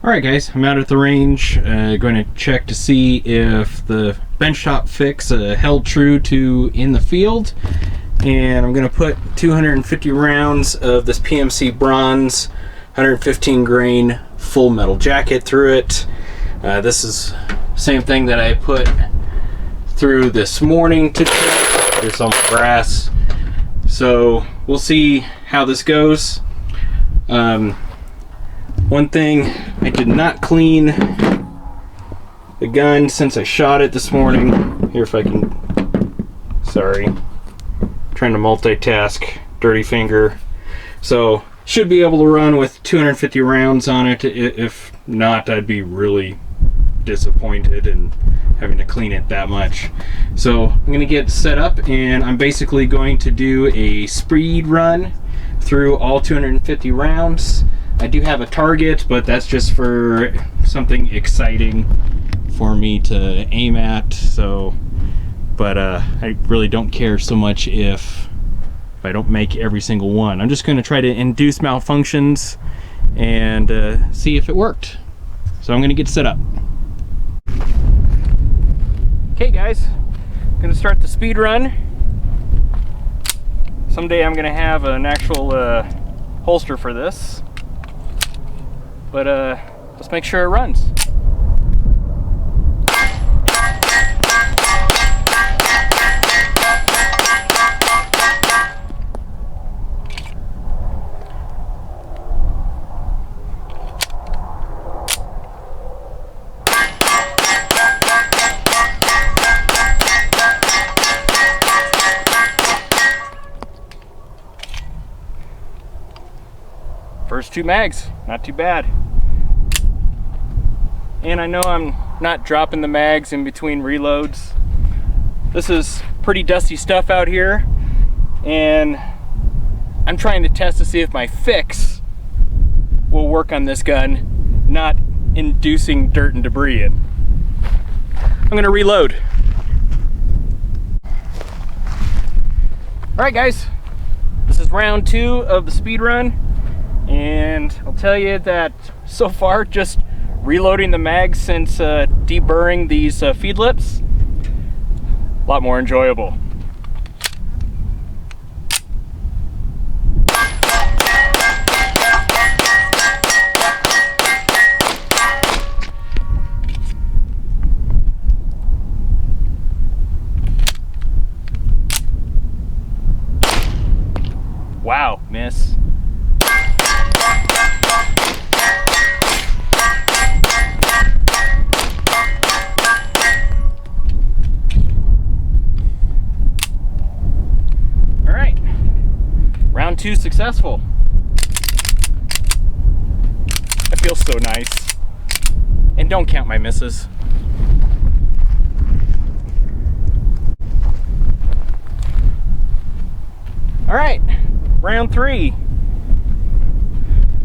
Alright guys, I'm out at the range, going to check to see if the benchtop fix held true to in the field, and I'm going to put 250 rounds of this PMC bronze 115 grain full metal jacket through it. This is the same thing that I put through this morning to check. There's some brass, so we'll see how this goes. One thing, I did not clean the gun since I shot it this morning. Here, if I can, sorry, trying to multitask, dirty finger. So, should be able to run with 250 rounds on it. If not, I'd be really disappointed in having to clean it that much. So, I'm going to get set up, and I'm basically going to do a speed run through all 250 rounds. I do have a target, but that's just for something exciting for me to aim at. So, but I really don't care so much if I don't make every single one. I'm just going to try to induce malfunctions and see if it worked. So I'm going to get set up. Okay guys, I'm going to start the speed run. Someday I'm going to have an actual holster for this. But let's make sure it runs. First two mags, not too bad. And I know I'm not dropping the mags in between reloads. This is pretty dusty stuff out here, and I'm trying to test to see if my fix will work on this gun, not inducing dirt and debris in. I'm gonna reload. All right guys, this is round 2 of the speed run, and I'll tell you that so far, just reloading the mags since deburring these feed lips, a lot more enjoyable. Wow, miss. Round 2 successful. That feels so nice. And don't count my misses. All right, round 3.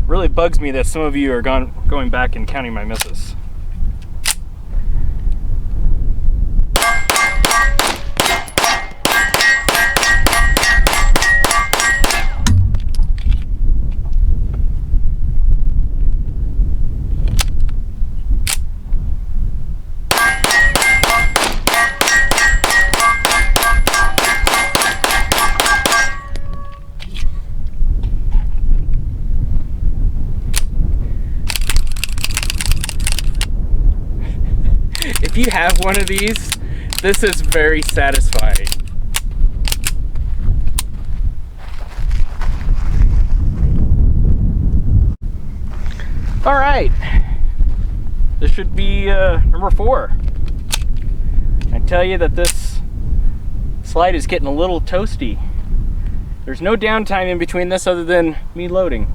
Really bugs me that some of you are going back and counting my misses. If you have one of these, this is very satisfying. All right, this should be number 4. I tell you that this slide is getting a little toasty. There's no downtime in between this other than me loading.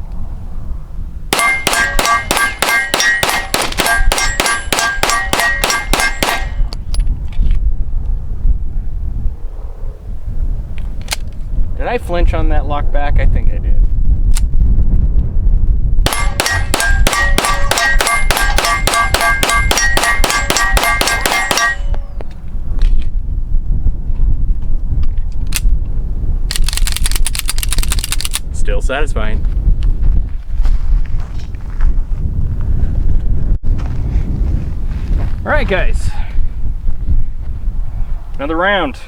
Did I flinch on that lock back? I think I did. Still satisfying. All right, guys. Another round.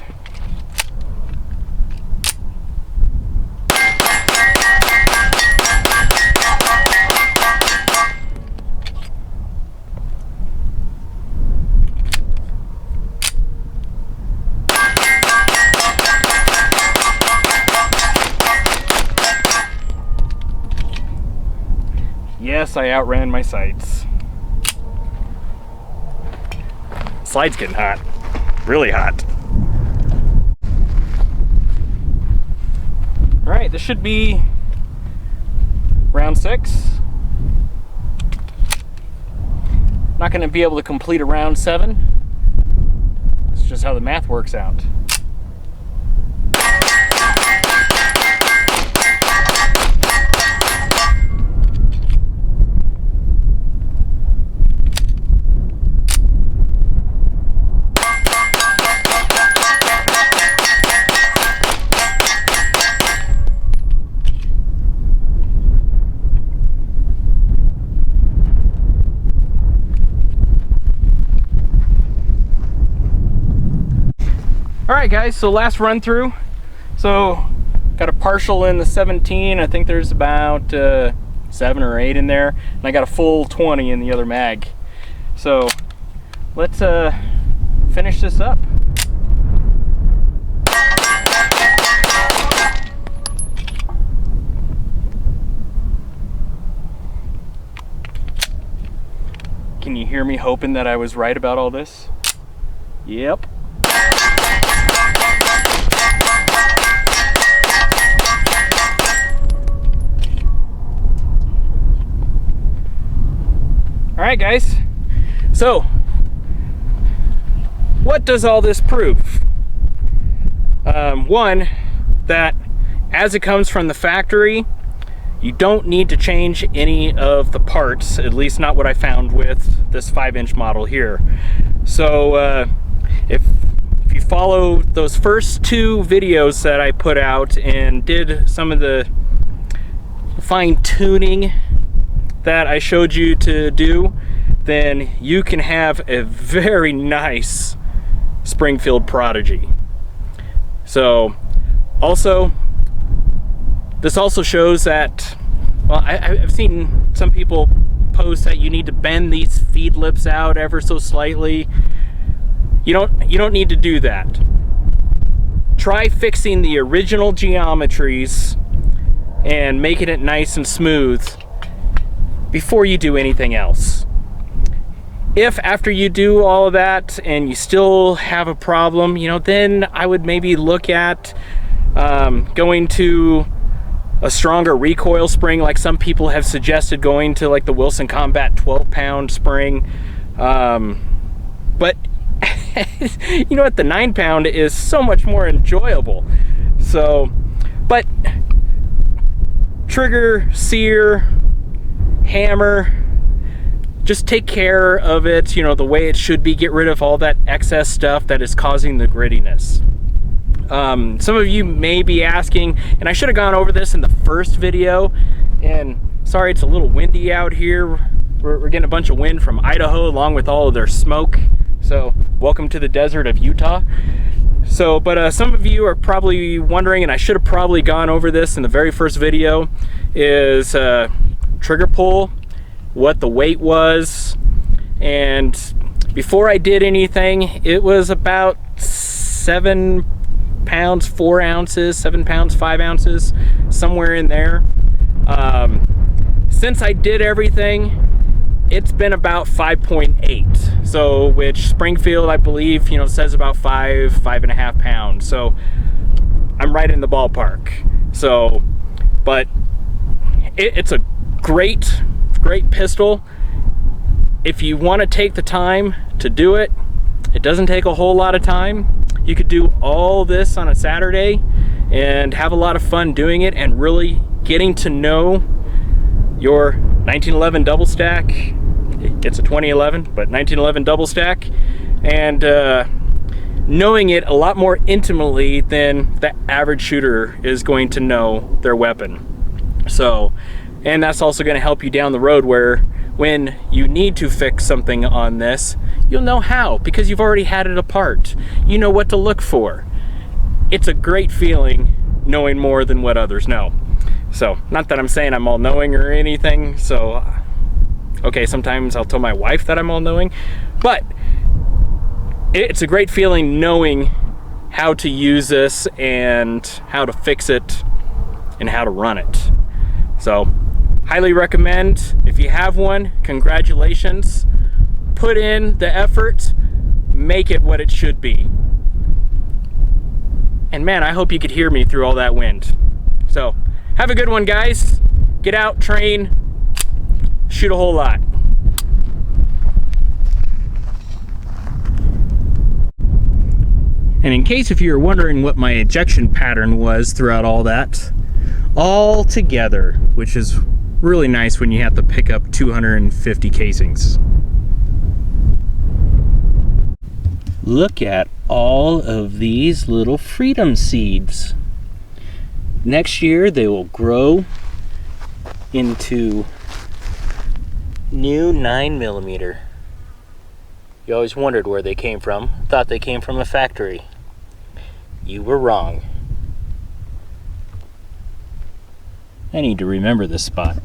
Yes, I outran my sights. Slide's getting hot. Really hot. All right, this should be round 6. Not gonna be able to complete a round 7. It's just how the math works out. Alright guys, so last run through. So got a partial in the 17. I think there's about 7 or 8 in there. And I got a full 20 in the other mag. So let's finish this up. Can you hear me hoping that I was right about all this? Yep. Alright guys, so what does all this prove? One, that as it comes from the factory, you don't need to change any of the parts, at least not what I found with this 5-inch model here. So if you follow those first 2 videos that I put out and did some of the fine-tuning that I showed you to do, then you can have a very nice Springfield Prodigy. So also, this also shows that, well, I've seen some people post that you need to bend these feed lips out ever so slightly. You don't need to do that. Try fixing the original geometries and making it nice and smooth before you do anything else. If after you do all of that and you still have a problem, then I would maybe look at going to a stronger recoil spring, like some people have suggested going to like the Wilson Combat 12-pound spring. But you know what, the 9-pound is so much more enjoyable. So, but trigger, sear, hammer, just take care of it, the way it should be. Get rid of all that excess stuff that is causing the grittiness. Some of you may be asking, and I should have gone over this in the first video, and sorry it's a little windy out here. We're getting a bunch of wind from Idaho along with all of their smoke. So welcome to the desert of Utah. So, but some of you are probably wondering, and I should have probably gone over this in the very first video, is trigger pull, what the weight was. And before I did anything, it was about 7 pounds 4 ounces, 7 pounds 5 ounces, somewhere in there. Since I did everything, it's been about 5.8. So, which Springfield, I believe, says about 5.5 pounds. So I'm right in the ballpark. So, but it's a great pistol. If you want to take the time to do it, it doesn't take a whole lot of time. You could do all this on a Saturday and have a lot of fun doing it and really getting to know your 1911 double stack. It's a 2011, but 1911 double stack, and knowing it a lot more intimately than the average shooter is going to know their weapon. So, and that's also going to help you down the road, where when you need to fix something on this, You'll know how, because you've already had it apart. You know what to look for. It's a great feeling knowing more than what others know. So, not that I'm saying I'm all-knowing or anything, so, okay, sometimes I'll tell my wife that I'm all-knowing, but it's a great feeling knowing how to use this and how to fix it and how to run it. So, highly recommend. If you have one, congratulations. Put in the effort, make it what it should be. And man, I hope you could hear me through all that wind. So, have a good one, guys. Get out, train, shoot a whole lot. And in case if you're wondering what my ejection pattern was throughout all that, all together, which is really nice when you have to pick up 250 casings. Look at all of these little freedom seeds. Next year they will grow into new 9mm. You always wondered where they came from, thought they came from a factory. You were wrong. I need to remember this spot.